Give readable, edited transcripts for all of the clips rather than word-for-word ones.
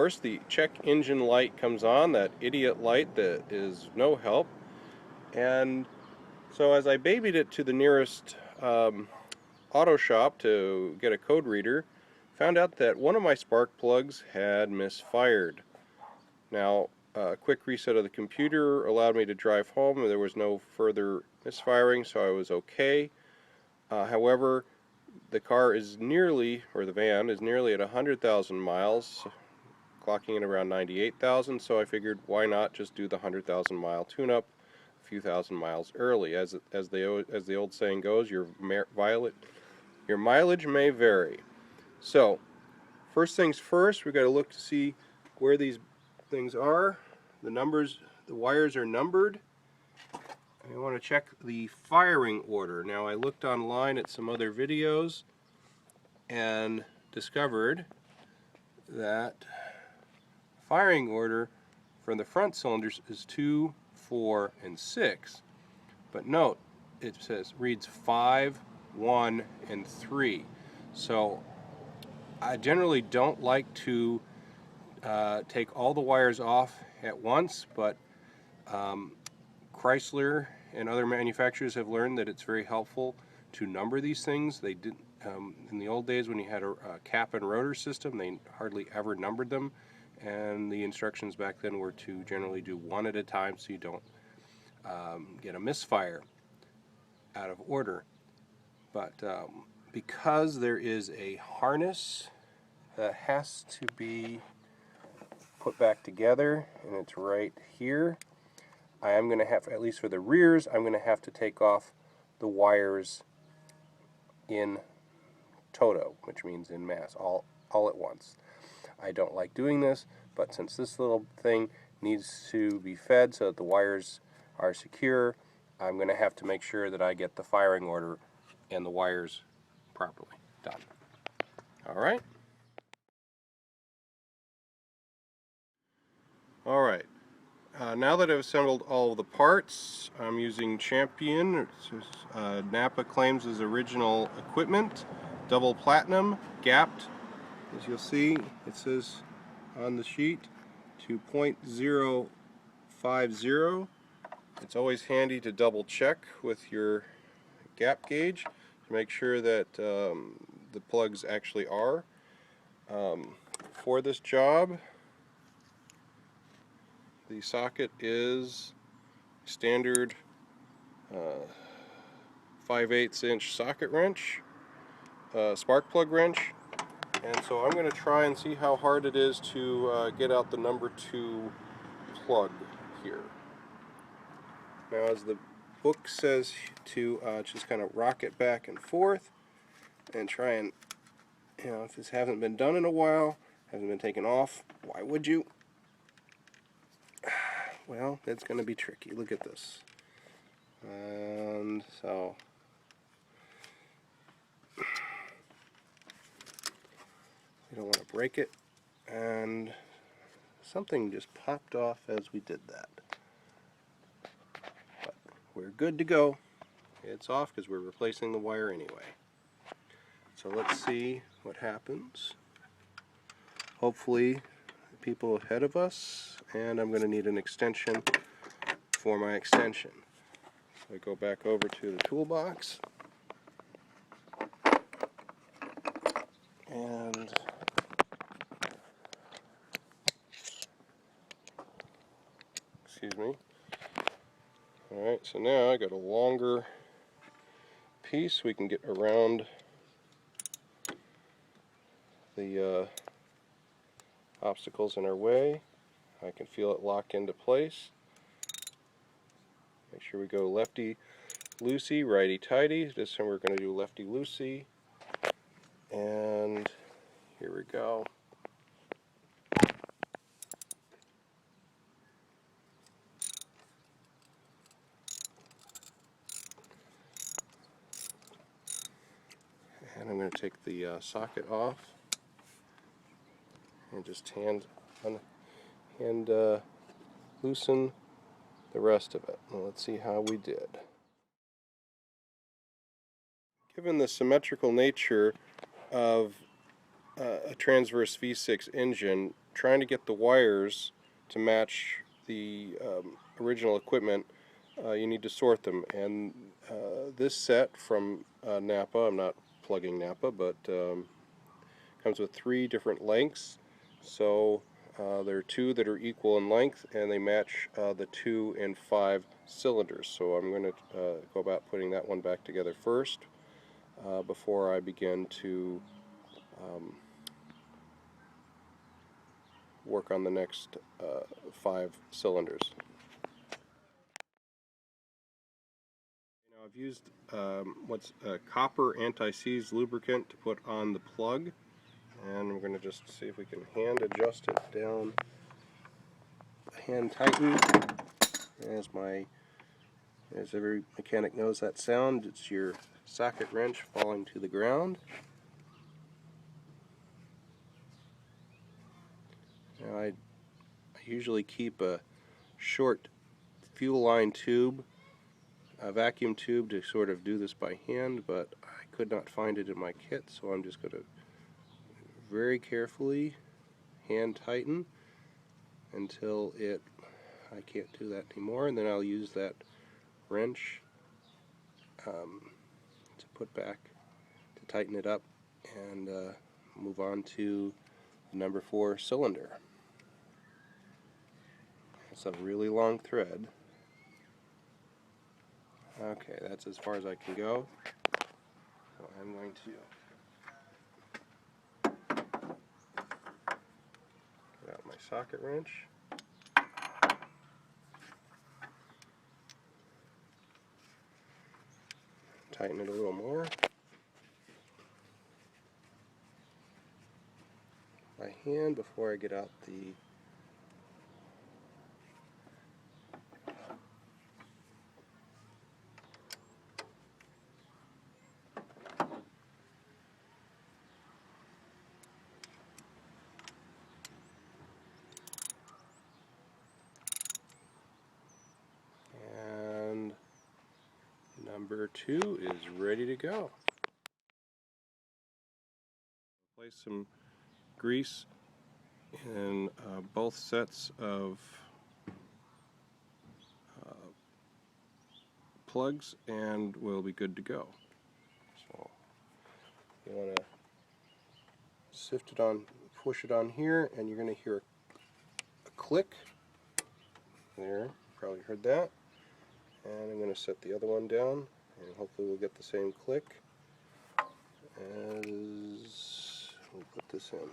course, the check engine light comes on, that idiot light that is no help. And so as I babied it to the nearest auto shop to get a code reader, found out that one of my spark plugs had misfired. Now, a quick reset of the computer allowed me to drive home, and there was no further misfiring, so I was okay. However, the car is nearly, or the van is nearly at 100,000 miles, clocking in around 98,000, so I figured why not just do the 100,000 mile tune-up a few thousand miles early. As the old saying goes, your mileage may vary. So, first things first, we've got to look to see where these things are. The wires are numbered. I want to check the firing order. Now, I looked online at some other videos and discovered that firing order for the front cylinders is 2, 4, and 6. But note, it reads 5, 1, and 3. So I generally don't like to take all the wires off at once, but Chrysler and other manufacturers have learned that it's very helpful to number these things. They did in the old days when you had a cap and rotor system, they hardly ever numbered them, and the instructions back then were to generally do one at a time so you don't get a misfire out of order. But because there is a harness that has to be put back together, and it's right here, I am going to have, at least for the rears, I'm going to have to take off the wires in toto, which means in mass, all at once. I don't like doing this, but since this little thing needs to be fed so that the wires are secure, I'm going to have to make sure that I get the firing order and the wires properly done. Alright? Alright. Now that I've assembled all of the parts, I'm using Champion. Napa claims as original equipment. Double platinum, gapped. As you'll see, it says on the sheet to 0.050. It's always handy to double check with your gap gauge to make sure that the plugs actually are. For this job, the socket is standard 5/8 inch socket wrench, spark plug wrench, and so I'm going to try and see how hard it is to get out the number 2 plug here. Now, as the book says, to just kind of rock it back and forth and try and, if this hasn't been done in a while, hasn't been taken off, why would you? Well, it's going to be tricky. Look at this. And so we don't want to break it. And something just popped off as we did that. But we're good to go. It's off because we're replacing the wire anyway. So let's see what happens. Hopefully people ahead of us, and I'm going to need an extension for my extension. So I go back over to the toolbox, and excuse me. Alright, so now I got a longer piece. We can get around the obstacles in our way. I can feel it lock into place. Make sure we go lefty-loosey, righty-tighty. This time we're going to do lefty-loosey. And here we go. And I'm going to take the socket off and just hand loosen the rest of it. Well, let's see how we did. Given the symmetrical nature of a transverse V6 engine, trying to get the wires to match the original equipment, you need to sort them. And this set from Napa, I'm not plugging Napa, but comes with 3 different lengths. So there are 2 that are equal in length, and they match the 2 and 5 cylinders. So I'm going to go about putting that one back together first before I begin to work on the next 5 cylinders. Now I've used what's copper anti-seize lubricant to put on the plug, and we're going to just see if we can hand adjust it down, hand tighten. As every mechanic knows that sound, it's your socket wrench falling to the ground. Now I usually keep a short fuel line tube, a vacuum tube, to sort of do this by hand, but I could not find it in my kit, so I'm just going to very carefully hand tighten until I can't do that anymore, and then I'll use that wrench to put back to tighten it up and move on to the number 4 cylinder. It's a really long thread. Okay, that's as far as I can go. So I'm going to get out my socket wrench. Tighten it a little more. By hand before I get out the and number 2 is ready to go. Place some grease in both sets of plugs, and we'll be good to go. So you want to sift it on, push it on here, and you're going to hear a click. There, probably heard that. And I'm going to set the other one down, and hopefully we'll get the same click as we put this in.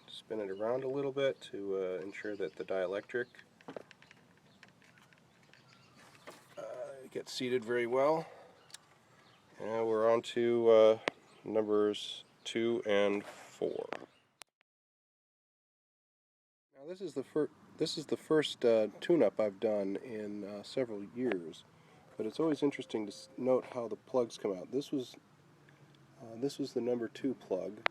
Spin it around a little bit to ensure that the dielectric gets seated very well. And we're on to numbers 2 and 4. Now this is the first tune-up I've done in several years, but it's always interesting to note how the plugs come out. This was the number 2 plug.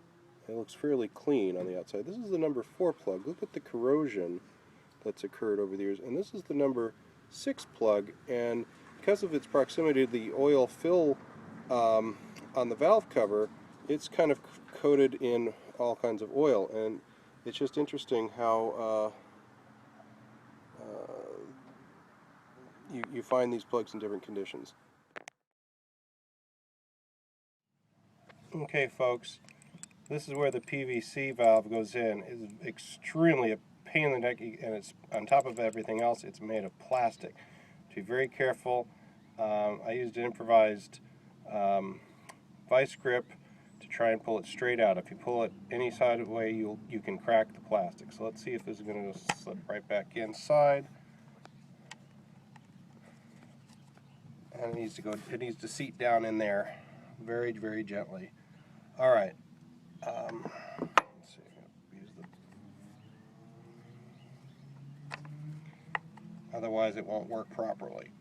It looks fairly clean on the outside. This is the number 4 plug. Look at the corrosion that's occurred over the years. And this is the number 6 plug, and because of its proximity to the oil fill on the valve cover, it's kind of coated in all kinds of oil, and it's just interesting how you find these plugs in different conditions. Okay, folks, this is where the PVC valve goes in. It's extremely a pain in the neck, and it's on top of everything else, it's made of plastic. Be very careful. I used an improvised vice grip to try and pull it straight out. If you pull it any side of the way, you can crack the plastic. So let's see if this is going to slip right back inside. And it needs to seat down in there very, very gently. All right. Let's see. Otherwise, it won't work properly.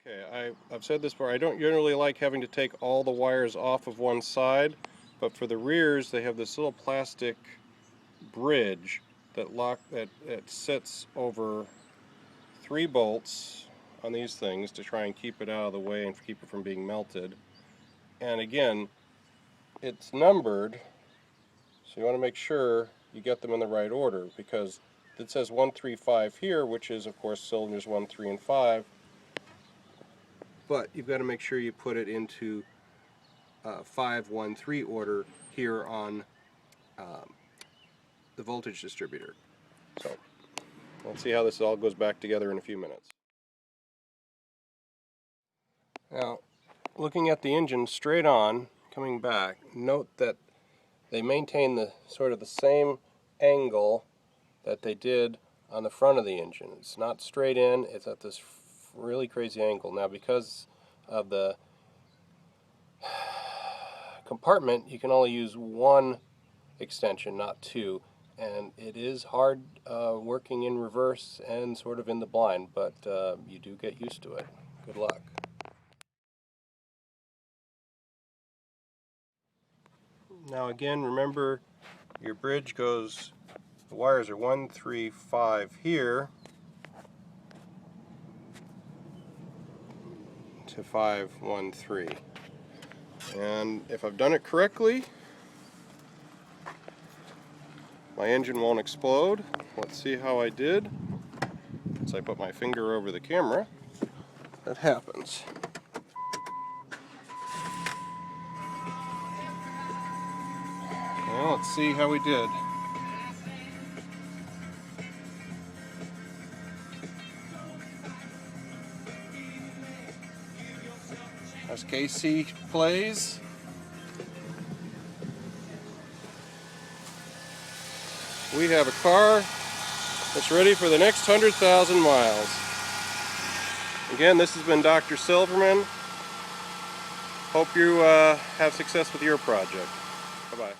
Okay, I've said this before, I don't generally like having to take all the wires off of one side, but for the rears they have this little plastic bridge that sits over 3 bolts on these things to try and keep it out of the way and keep it from being melted. And again, it's numbered, so you want to make sure you get them in the right order, because it says 1, 3, 5 here, which is of course cylinders 1, 3, and 5, but you've got to make sure you put it into 5, 1, 3 order here on the voltage distributor. So let's see how this all goes back together in a few minutes. Now, looking at the engine straight on, coming back, note that they maintain the sort of the same angle that they did on the front of the engine. It's not straight in, it's at this really crazy angle. Now, because of the compartment, you can only use one extension, not 2, and it is hard working in reverse and sort of in the blind, but you do get used to it. Good luck. Now again, remember your bridge goes, the wires are 1, 3, 5 here to 5, 1, 3. And if I've done it correctly, my engine won't explode. Let's see how I did. As I put my finger over the camera, that happens. Well, let's see how we did. As KC plays. We have a car that's ready for the next 100,000 miles. Again, this has been Dr. Silverman. Hope you have success with your project. Bye-bye.